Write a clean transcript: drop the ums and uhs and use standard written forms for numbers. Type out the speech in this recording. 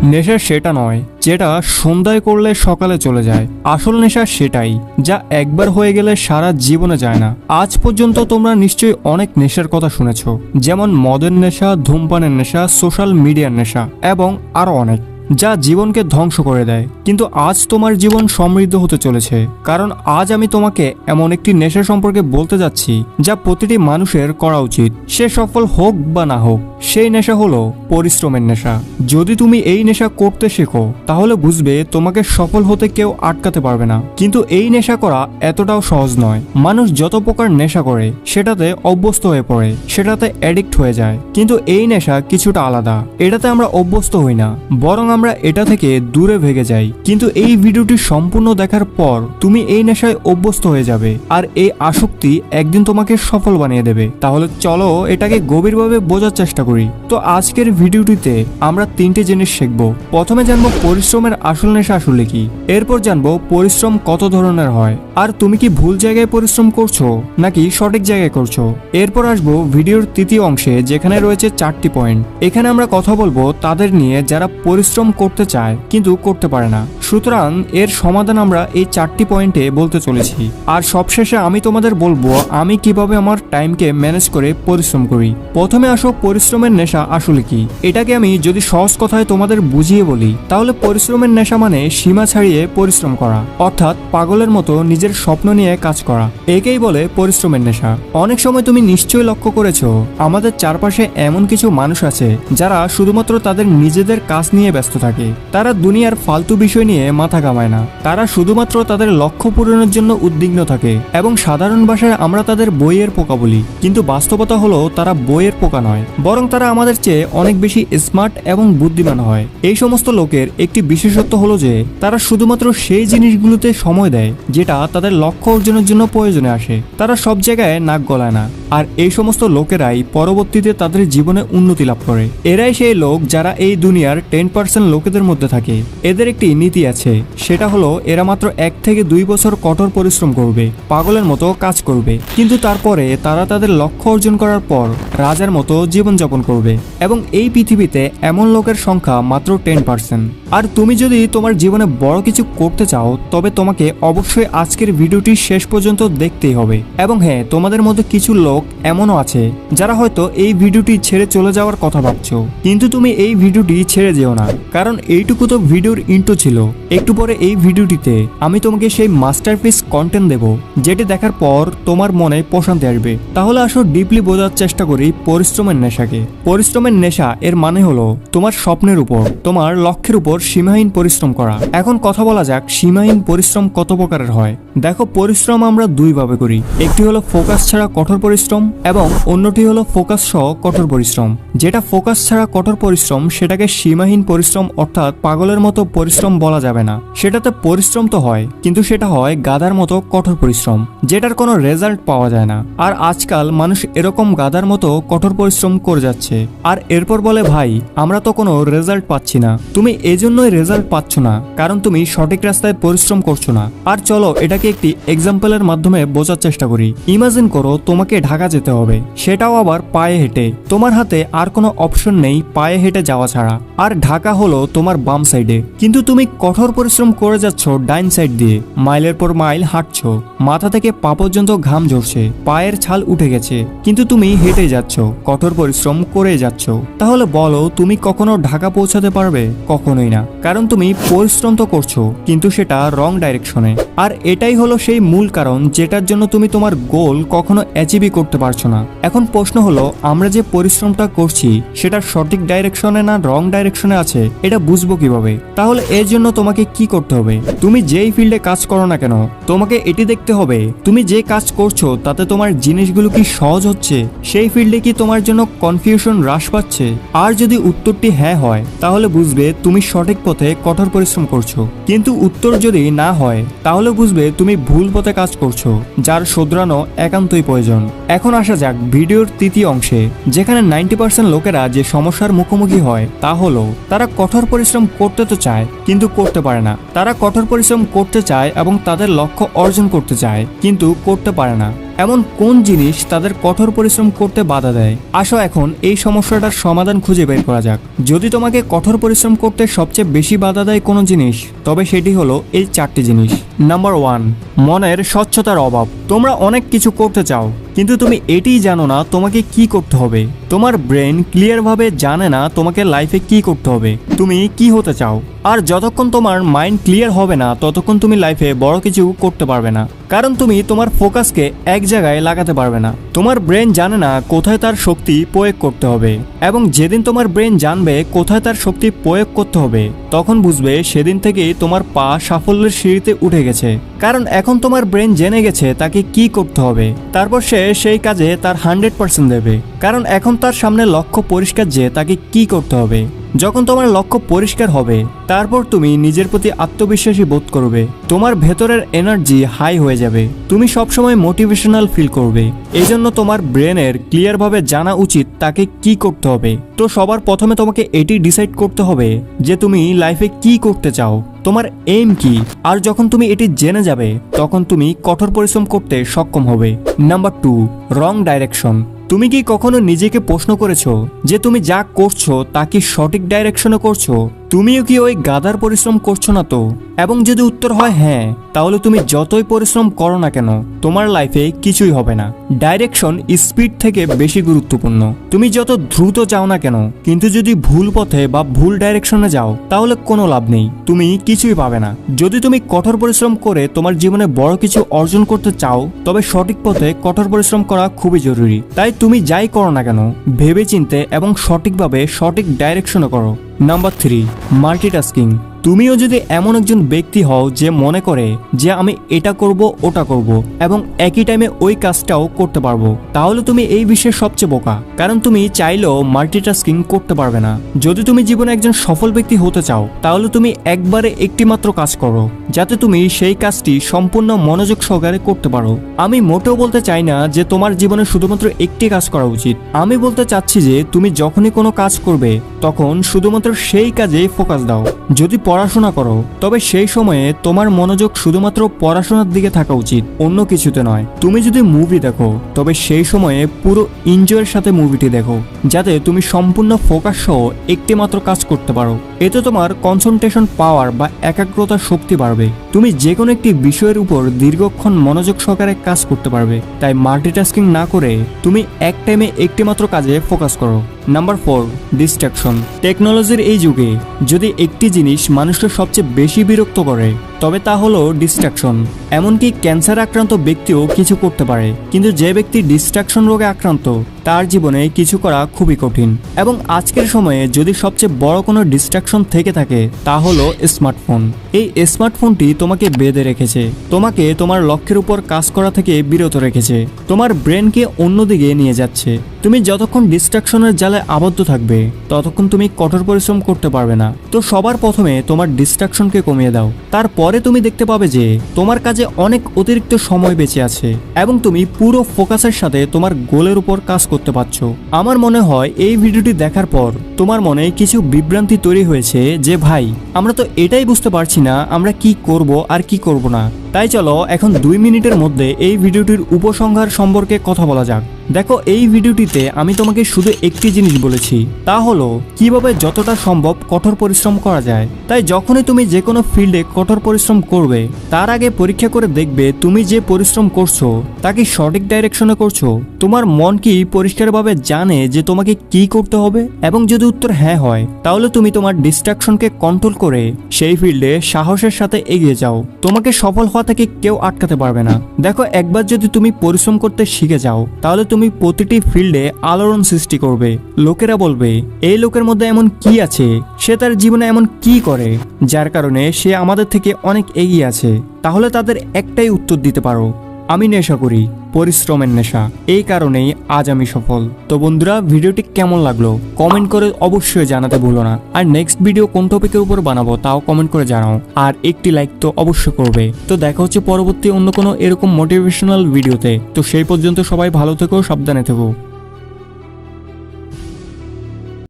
নেশা সেটা নয় যেটা সন্ধ্যায় করলে সকালে চলে যায়। আসল নেশা সেটাই যা একবার হয়ে গেলে সারা জীবনে যায় না। আজ পর্যন্ত তোমরা নিশ্চয়ই অনেক নেশার কথা শুনেছ, যেমন মদের নেশা, ধূমপানের নেশা, সোশ্যাল মিডিয়ার নেশা এবং আরো অনেক, যা জীবনকে ধ্বংস করে দেয়। কিন্তু আজ তোমার জীবন সমৃদ্ধ হতে চলেছে, কারণ আজ আমি তোমাকে এমন একটি নেশা সম্পর্কে বলতে যাচ্ছি যা প্রতিটি মানুষের করা উচিত, সে সফল হোক বা না হোক। সেই নেশা হলো পরিশ্রমের নেশা। যদি তুমি এই নেশা করতে শেখো তাহলে বুঝবে তোমাকে সফল হতে কেউ আটকাতে পারবে না। কিন্তু এই নেশা করা এতটাও সহজ নয়। মানুষ যত প্রকার নেশা করে সেটাতে অভ্যস্ত হয়ে পড়ে, সেটাতে অ্যাডিক্ট হয়ে যায়। কিন্তু এই নেশা কিছুটা আলাদা। এটাতে আমরা অভ্যস্ত হই না, বরং আমরা এটা থেকে দূরে ভেগে যাই। কিন্তু এই ভিডিওটি সম্পূর্ণ দেখার পর তুমি এই নেশায় অভ্যস্ত হয়ে যাবে, আর এই আসক্তি একদিন তোমাকে সফল বানিয়ে দেবে। তাহলে চলো এটাকে গভীরভাবে বোঝার চেষ্টা করি। তো আজকের ভিডিওটিতে আমরা তিনটি জিনিস শিখব। প্রথমে জানবো পরিশ্রমের আসল নেশা আসলে কি, এরপর জানবো পরিশ্রম কত ধরনের হয়, আর তুমি কি ভুল জায়গায় পরিশ্রম করছো নাকি সঠিক জায়গায় করছো। এরপর আসবো ভিডিওর তৃতীয় অংশে, যেখানে রয়েছে 4টি পয়েন্ট। এখানে আমরা কথা বলবো তাদের নিয়ে যারা পরিশ্রম করতে চায় কিন্তু করতে পারে না। সুতরাং এর সমাধান আমরা এই 4টি পয়েন্টে বলতে চলেছি। আর সবশেষে আমি তোমাদের বলবো আমি কিভাবে আমার টাইমকে ম্যানেজ করে পরিশ্রম করি। প্রথমে আসো পরিশ্রমের নেশা আসলে কি। এটাকে আমি যদি সহজ কথায় তোমাদের বুঝিয়ে বলি তাহলে পরিশ্রমের নেশা মানে সীমা ছাড়িয়ে পরিশ্রম করা, অর্থাৎ পাগলের মতো নিজের স্বপ্ন নিয়ে কাজ করা। একেই বলে পরিশ্রমের নেশা। অনেক সময় তুমি নিশ্চয়ই লক্ষ্য করেছো আমাদের চারপাশে এমন কিছু মানুষ আছে যারা শুধুমাত্র তাদের নিজেদের কাজ নিয়ে ব্যস্ত থাকে। তারা দুনিয়ার ফালতু বিষয় নিয়ে মাথা ঘামায় না, তারা শুধুমাত্র তাদের লক্ষ্য পূরণের জন্য উদ্বিগ্ন থাকে। এবং সাধারণ ভাষায় আমরা তাদের বইয়ের পোকা বলি, কিন্তু বাস্তবতা হলো তারা বইয়ের পোকা নয়, বরং তারা আমাদের চেয়ে অনেক বেশি স্মার্ট এবং বুদ্ধিমান হয়। এই সমস্ত লোকের একটি বিশেষত্ব হলো যে তারা শুধুমাত্র সেই জিনিসগুলোতে সময় দেয় যেটা তাদের লক্ষ্য অর্জনের জন্য প্রয়োজনে আসে। তারা সব জায়গায় নাক গলায় না। আর এই সমস্ত লোকেরাই পরবর্তীতে তাদের জীবনে উন্নতি লাভ করে। এরাই সেই লোক যারা এই দুনিয়ার 10% লোকেদের মধ্যে থাকে। এদের একটি নীতি আছে, সেটা হলো এরা মাত্র 1 থেকে 2 বছর কঠোর পরিশ্রম করবে, পাগলের মতো কাজ করবে, কিন্তু তারপরে তারা তাদের লক্ষ্য অর্জন করার পর রাজার মতো জীবনযাপন করবে। এবং এই পৃথিবীতে এমন লোকের সংখ্যা মাত্র 10%। আর তুমি যদি তোমার জীবনে বড় কিছু করতে চাও তবে তোমাকে অবশ্যই আজকের ভিডিওটি শেষ পর্যন্ত দেখতেই হবে। এবং হ্যাঁ, তোমাদের মধ্যে কিছু লোক এমনও আছে যারা হয়তো এই ভিডিওটি ছেড়ে চলে যাওয়ার কথা ভাবছো, কিন্তু তুমি এই ভিডিওটি ছেড়ে যেও না, কারণ এইটুকু তো ভিডিওর ইন্ট্রো ছিল। একটু পরে এই ভিডিওটিতে আমি তোমাকে সেই মাস্টারপিস কন্টেন্ট দেব, যেটি দেখার পর তোমার মনে প্রশান্তি আসবে। তাহলে আসো ডিপলি বোঝার চেষ্টা করি পরিশ্রমের নেশাকে। পরিশ্রমের নেশা এর মানে হলো তোমার স্বপ্নের উপর, তোমার লক্ষ্যের উপর সীমাহীন পরিশ্রম করা। এখন কথা বলা যাক সীমাহীন পরিশ্রম কত প্রকারের হয়। দেখো, পরিশ্রম আমরা দুই ভাবে করি। একটি হলো ফোকাস ছাড়া কঠোর পরিশ্রম এবং অন্যটি হলো ফোকাস সহ কঠোর পরিশ্রম। যেটা ফোকাস ছাড়া কঠোর পরিশ্রম সেটাকে সীমাহীন পরিশ্রম অর্থাৎ পাগলের মতো পরিশ্রম বলা যাবে না। সেটাতে পরিশ্রম তো হয়, কিন্তু সেটা হয় গাধার মতো কঠোর পরিশ্রম, যেটার কোনো রেজাল্ট পাওয়া যায় না। আর আজকাল মানুষ এরকম গাধার মতো কঠোর পরিশ্রম করে যাচ্ছে, আর এরপর বলে ভাই আমরা তো কোনো রেজাল্ট পাচ্ছি না। তুমি এজন্যই রেজাল্ট পাচ্ছ না কারণ তুমি সঠিক রাস্তায় পরিশ্রম করছো না। আর চলো এটাকে একটি এক্সাম্পলের মাধ্যমে বোঝার চেষ্টা করি। ইমাজিন করো তোমাকে ঢাকা যেতে হবে, সেটাও আবার পায়ে হেঁটে। তোমার হাতে আর কোনো অপশন নেই পায়ে হেঁটে যাওয়া ছাড়া। আর ঢাকা হলো তোমার বাম সাইডে, কিন্তু তুমি কঠোর পরিশ্রম করে যাচ্ছ ডাইন সাইড দিয়ে। মাইলের পর মাইল হাঁটছো, মাথা থেকে পা পর্যন্ত ঘাম ঝরছে, পায়ের ছাল উঠে গেছে, কিন্তু তুমি হেঁটে যাচ্ছ, কঠোর পরিশ্রম করে যাচ্ছ। তাহলে বলো তুমি কখনো ঢাকা পৌঁছাতে পারবে? কখনোই না, কারণ তুমি পরিশ্রম তো করছো কিন্তু সেটা রং ডাইরেকশনে। আর এটাই হলো সেই মূল কারণ যেটার জন্য তুমি তোমার গোল কখনো অ্যাচিভই করতে পারছো না। এখন প্রশ্ন হলো আমরা যে পরিশ্রমটা করছি সেটা সঠিক ডাইরেকশনে না রং ডাইরেকশনে আছে, এটা বুঝবো কিভাবে? তাহলে এর জন্য তোমাকে কি করতে হবে? তুমি যেই ফিল্ডে কাজ করো না কেন তোমাকে এটি দেখতে হবে তুমি যে কাজ করছো তাতে তোমার জিনিসগুলো কি সহজ হচ্ছে, সেই ফিল্ডে কি তোমার জন্য কনফিউশন হ্রাস পাচ্ছে। আর যদি উত্তরটি হ্যাঁ হয় তাহলে বুঝবে তুমি সঠিক পথে কঠোর পরিশ্রম করছো, কিন্তু উত্তর যদি না হয় তাহলে বুঝবে তুমি ভুল পথে কাজ করছো, যার শুধরানো একান্তই প্রয়োজন। এখন আসা যাক ভিডিওর তৃতীয় অংশে, যেখানে 90% লোকেরা যে সমস্যার মুখোমুখি হয় তা হলো তারা কঠোর পরিশ্রম করতে তো চায় কিন্তু করতে পারে না। তারা কঠোর পরিশ্রম করতে চায় এবং তাদের লক্ষ্য অর্জন করতে চায় কিন্তু করতে পারে না। এমন কোন জিনিস তাদের কঠোর পরিশ্রম করতে বাধা দেয়? আসো এখন এই সমস্যাটার সমাধান খুঁজে বের করা যাক। যদি তোমাকে কঠোর পরিশ্রম করতে সবচেয়ে বেশি বাধা দেয় কোনো জিনিস, তবে সেটি হলো এই 4টি জিনিস। নাম্বার 1, মনের স্বচ্ছতার অভাব। তোমরা অনেক কিছু করতে চাও, কিন্তু তুমি এটিই জানো না তোমাকে কি করতে হবে। তোমার ব্রেন ক্লিয়ারভাবে জানে না তোমাকে লাইফে কি করতে হবে, তুমি কি হতে চাও। আর যতক্ষণ তোমার মাইন্ড ক্লিয়ার হবে না, ততক্ষণ তুমি লাইফে বড় কিছু করতে পারবে না, কারণ তুমি তোমার ফোকাসকে এক জায়গায় লাগাতে পারবে না। তোমার ব্রেন জানে না কোথায় তার শক্তি প্রয়োগ করতে হবে, এবং যেদিন তোমার ব্রেন জানবে কোথায় তার শক্তি প্রয়োগ করতে হবে, তখন বুঝবে সেদিন থেকেই তোমার পা সাফল্যের সিঁড়িতে উঠে গেছে। কারণ এখন তোমার ব্রেন জেনে গেছে তাকে কি করতে হবে, তারপর সে সেই কাজে তার 100% দেবে। কারণ এখন তার সামনে লক্ষ্য পরিষ্কার যে তাকে কি করতে হবে। যখন তোমার লক্ষ্য পরিষ্কার হবে, তারপর তুমি নিজের প্রতি আত্মবিশ্বাসী বোধ করবে, তোমার ভেতরের এনার্জি হাই হয়ে যাবে, তুমি সবসময় মোটিভেশনাল ফিল করবে। এই জন্য তোমার ব্রেনের ক্লিয়ারভাবে জানা উচিত তাকে কি করতে হবে। তো সবার প্রথমে তোমাকে এটি ডিসাইড করতে হবে যে তুমি লাইফে কি করতে চাও, তোমার এইম কি। আর যখন তুমি এটি জেনে যাবে, তখন তুমি কঠোর পরিশ্রম করতে সক্ষম হবে। নাম্বার 2, রং ডাইরেকশন। তুমি কি কখনো নিজেকে প্রশ্ন করেছো যে তুমি যা করছো তা কি সঠিক ডাইরেকশনে করছো? তুমিও কি ওই গাধার পরিশ্রম করছো না তো? এবং যদি উত্তর হয় হ্যাঁ, তাহলে তুমি যতই পরিশ্রম করো না কেন, তোমার লাইফে কিছুই হবে না। ডাইরেকশন স্পিড থেকে বেশি গুরুত্বপূর্ণ। তুমি যত দ্রুত যাও না কেন, কিন্তু যদি ভুল পথে বা ভুল ডাইরেকশনে যাও, তাহলে কোনো লাভ নেই, তুমি কিছুই পাবে না। যদি তুমি কঠোর পরিশ্রম করে তোমার জীবনে বড় কিছু অর্জন করতে চাও, তবে সঠিক পথে কঠোর পরিশ্রম করা খুবই জরুরি। তাই তুমি যাই করো না কেন, ভেবেচিন্তে এবং সঠিকভাবে সঠিক ডাইরেকশনে করো। Number 3, multitasking. তুমিও যদি এমন একজন ব্যক্তি হও যে মনে করে যে আমি এটা করব ওটা করব এবং একই টাইমে ওই কাজটাও করতে পারবো, তাহলে তুমি এই বিশ্বের সবচেয়ে বোকা। কারণ তুমি চাইলেও মাল্টিটাস্কিং করতে পারবে না। যদি তুমি জীবনে একজন সফল ব্যক্তি হতে চাও, তাহলে তুমি একবারে একটি মাত্র কাজ করো, যাতে তুমি সেই কাজটি সম্পূর্ণ মনোযোগ সহকারে করতে পারো। আমি মোটেও বলতে চাই না যে তোমার জীবনে শুধুমাত্র একটি কাজ করা উচিত। আমি বলতে চাচ্ছি যে তুমি যখনই কোনো কাজ করবে, তখন শুধুমাত্র সেই কাজে ফোকাস দাও। যদি পড়াশোনা করো, তবে সেই সময়ে তোমার মনোযোগ শুধুমাত্র পড়াশোনার দিকে থাকা উচিত, অন্য কিছুতে নয়। তুমি যদি মুভি দেখো, তবে সেই সময়ে পুরো এনজয়ের সাথে মুভিটি দেখো, যাতে তুমি সম্পূর্ণ ফোকাস সহ একটি মাত্র কাজ করতে পারো। এতে তোমার কনসেন্ট্রেশন পাওয়ার বা একাগ্রতা শক্তি বাড়বে। তুমি যে কোনো একটি বিষয়ের উপর দীর্ঘক্ষণ মনোযোগ সহকারে কাজ করতে পারবে। তাই মাল্টিটাস্কিং না করে তুমি এক টাইমে একটি মাত্র কাজে ফোকাস করো। Number 4, distraction. টেকনোলজির এই যুগে যদি একটি জিনিস মানুষকে সবচেয়ে বেশি বিরক্ত করে, তবে তা হলো ডিস্ট্রাকশন। এমনকি ক্যান্সার আক্রান্ত ব্যক্তিও কিছু করতে পারে, কিন্তু যে ব্যক্তি ডিস্ট্রাকশন রোগে আক্রান্ত, তার জীবনে কিছু করা খুবই কঠিন। এবং আজকের সময়ে যদি সবচেয়ে বড় কোনো ডিস্ট্রাকশন থেকে থাকে, তা হলো স্মার্টফোন। এই স্মার্টফোনটি তোমাকে বেঁধে রেখেছে, তোমাকে তোমার লক্ষ্যের উপর কাজ করা থেকে বিরত রেখেছে, তোমার ব্রেনকে অন্যদিকে নিয়ে যাচ্ছে। তুমি যতক্ষণ ডিস্ট্রাকশনের জালে আবদ্ধ থাকবে, ততক্ষণ তুমি কঠোর পরিশ্রম করতে পারবে না। তো সবার প্রথমে তোমার ডিস্ট্রাকশনকে কমিয়ে দাও, তারপরে তুমি দেখতে পাবে যে তোমার কাজে অনেক অতিরিক্ত সময় বেঁচে আছে এবং তুমি পুরো ফোকাসের সাথে তোমার গোলের উপর কাজ করতে পারছো। আমার মনে হয় এই ভিডিওটি দেখার পর তোমার মনে কিছু বিভ্রান্তি তৈরি হয়েছে যে ভাই, আমরা তো এটাই বুঝতে পারছি না আমরা কি করব আর কি করব না। তাই চলো এখন 2 মিনিটের মধ্যে এই ভিডিওটির উপসংহার সম্পর্কে কথা বলা যাক। দেখো, এই ভিডিওটিতে আমি তোমাকে শুধু একটি জিনিস বলেছি, তা হলো কিভাবে যতটা সম্ভব কঠোর পরিশ্রম করা যায়। তাই যখনই তুমি যে কোনো ফিল্ডে কঠোর পরিশ্রম করবে, তার আগে পরীক্ষা করে দেখবে তুমি যে পরিশ্রম করছো তা কি সঠিক ডাইরেকশনে করছো। তোমার মন কি পরিষ্কারভাবে জানে যে তোমাকে কি করতে হবে? এবং যদি উত্তর হ্যাঁ হয়, তাহলে তুমি তোমার ডিস্ট্রাকশনকে কন্ট্রোল করে সেই ফিল্ডে সাহসের সাথে এগিয়ে যাও। তোমাকে সফল হওয়া থেকে কেউ আটকাতে পারবে না। দেখো, একবার যদি তুমি পরিশ্রম করতে শিখে যাও, তাহলে তুমি প্রতিটি ফিল্ডে আলোড়ন সৃষ্টি করবে। লোকেরা বলবে, এই লোকের মধ্যে এমন কি আছে, সে তার জীবনে এমন কি করে যার কারণে সে আমাদের থেকে অনেক এগিয়ে আছে। তাহলে তাদের একটাই উত্তর দিতে পারো, আমি নেশা করি, পরিশ্রমের নেশা। এই কারণেই আজ আমি সফল। তো বন্ধুরা, ভিডিওটি কেমন লাগলো কমেন্ট করে অবশ্যই জানাতে ভুলো না। আর নেক্সট ভিডিও কোন টপিকের উপর বানাবো তাও কমেন্ট করে জানাও। আর একটি লাইক তো অবশ্যই করবে। তো দেখা হচ্ছে পরবর্তী অন্য কোনো এরকম মোটিভেশনাল ভিডিওতে। তো সেই পর্যন্ত সবাই ভালো থেকো, সাবধানে থেকো।